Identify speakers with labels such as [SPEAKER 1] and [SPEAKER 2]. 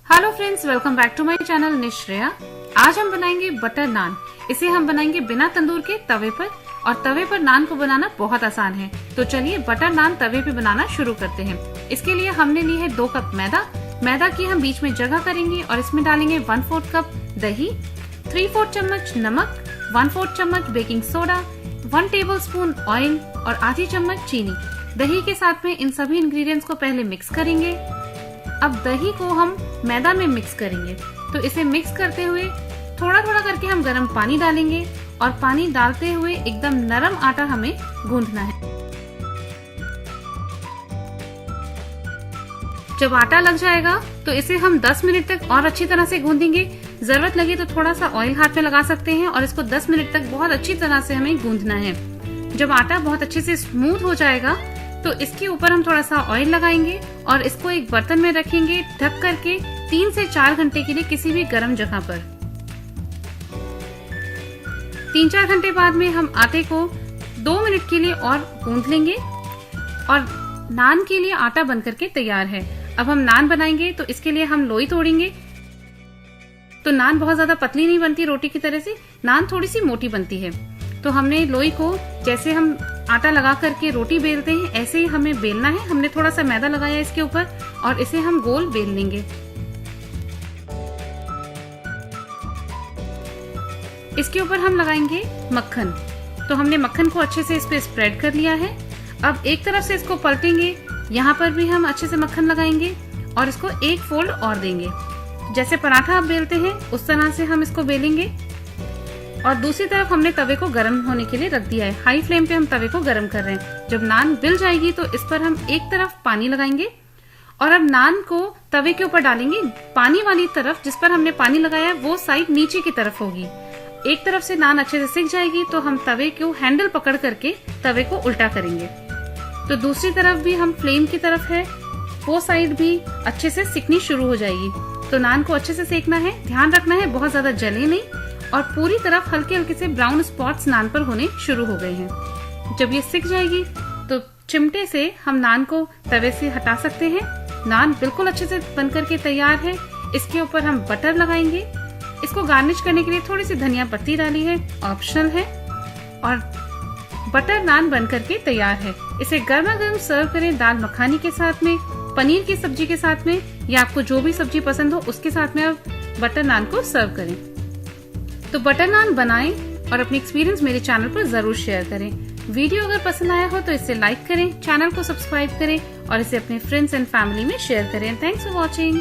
[SPEAKER 1] Hello friends, welcome back to my channel Nishreya. आज हम बनाएंगे बटर नान। इसे हम बनाएंगे बिना तंदूर के तवे पर, और तवे पर नान को बनाना बहुत आसान है। तो चलिए बटर नान तवे पे बनाना शुरू करते हैं। इसके लिए हमने ली है 2 कप मैदा की हम बीच में जगह करेंगे और इसमें डालेंगे 1/4 कप दही, 3/4 चम्मच नमक, 1/4 चम्मच बेकिंग सोडा, 1 टेबलस्पून ऑयल और आधी चम्मच चीनी। दही के साथ में इन सभी इंग्रेडिएंट्स को पहले मिक्स करेंगे। अब दही को हम मैदा में मिक्स करेंगे। तो इसे मिक्स करते हुए थोड़ा थोड़ा करके हम गर्म पानी डालेंगे और पानी डालते हुए एकदम नरम आटा हमें गूंथना है। जब आटा लग जाएगा तो इसे हम 10 मिनट तक और अच्छी तरह से गूंदेंगे। जरूरत लगे तो थोड़ा सा ऑयल हाथ में लगा सकते हैं और इसको 10 मिनट तक बहुत अच्छी तरह से हमें गूंदना है। जब आटा बहुत अच्छे से स्मूथ हो जाएगा तो इसके ऊपर हम थोड़ा सा ऑयल लगाएंगे और इसको एक बर्तन में रखेंगे ढक करके 3 से 4 घंटे के लिए किसी भी गर्म जगह पर। 3-4 घंटे बाद में हम आटे को 2 मिनट के लिए और गूंद लेंगे और नान के लिए आटा बन करके तैयार है। अब हम नान बनाएंगे तो इसके लिए हम लोई तोड़ेंगे। तो नान बहुत ज्यादा पतली नहीं बनती रोटी की तरह से, नान थोड़ी सी मोटी बनती है। तो हमने लोई को जैसे हम आटा लगा करके रोटी बेलते हैं ऐसे ही हमें बेलना है। हमने थोड़ा सा मैदा लगाया इसके ऊपर और इसे हम गोल बेल लेंगे। इसके ऊपर हम लगाएंगे मक्खन। तो हमने मक्खन को अच्छे से इस पे स्प्रेड कर लिया है। अब एक तरफ से इसको पलटेंगे, यहाँ पर भी हम अच्छे से मक्खन लगाएंगे और इसको एक फोल्ड और देंगे। जैसे पराठा आप बेलते हैं उस तरह से हम इसको बेलेंगे। और दूसरी तरफ हमने तवे को गर्म होने के लिए रख दिया है। हाई फ्लेम पे हम तवे को गर्म कर रहे हैं। जब नान बिल जाएगी तो इस पर हम एक तरफ पानी लगाएंगे और अब नान को तवे के ऊपर डालेंगे। पानी वाली तरफ जिस पर हमने पानी लगाया वो साइड नीचे की तरफ होगी। एक तरफ से नान अच्छे से सिक जाएगी तो हम तवे को हैंडल पकड़ करके तवे को उल्टा करेंगे। तो दूसरी तरफ भी हम फ्लेम की तरफ है, वो साइड भी अच्छे से सिकनी शुरू हो जाएगी। तो नान को अच्छे से सेकना है, ध्यान रखना है बहुत ज्यादा जले नहीं। और पूरी तरफ हल्के हल्के से ब्राउन स्पॉट्स नान पर होने शुरू हो गए हैं। जब ये सिक जाएगी तो चिमटे से हम नान को तवे से हटा सकते हैं। नान बिल्कुल अच्छे से बनकर के तैयार है। इसके ऊपर हम बटर लगाएंगे। इसको गार्निश करने के लिए थोड़ी सी धनिया पत्ती डाली है, ऑप्शनल है। और बटर नान बनकर के तैयार है। इसे गर्मा गर्म सर्व करें दाल मखानी के साथ में, पनीर की सब्जी के साथ में, या आपको जो भी सब्जी पसंद हो उसके साथ में आप बटर नान को सर्व करें। तो बटर नान बनाएं और अपनी एक्सपीरियंस मेरे चैनल पर जरूर शेयर करें। वीडियो अगर पसंद आया हो तो इसे लाइक करें, चैनल को सब्सक्राइब करें और इसे अपने फ्रेंड्स एंड फैमिली में शेयर करें। Thanks for watching.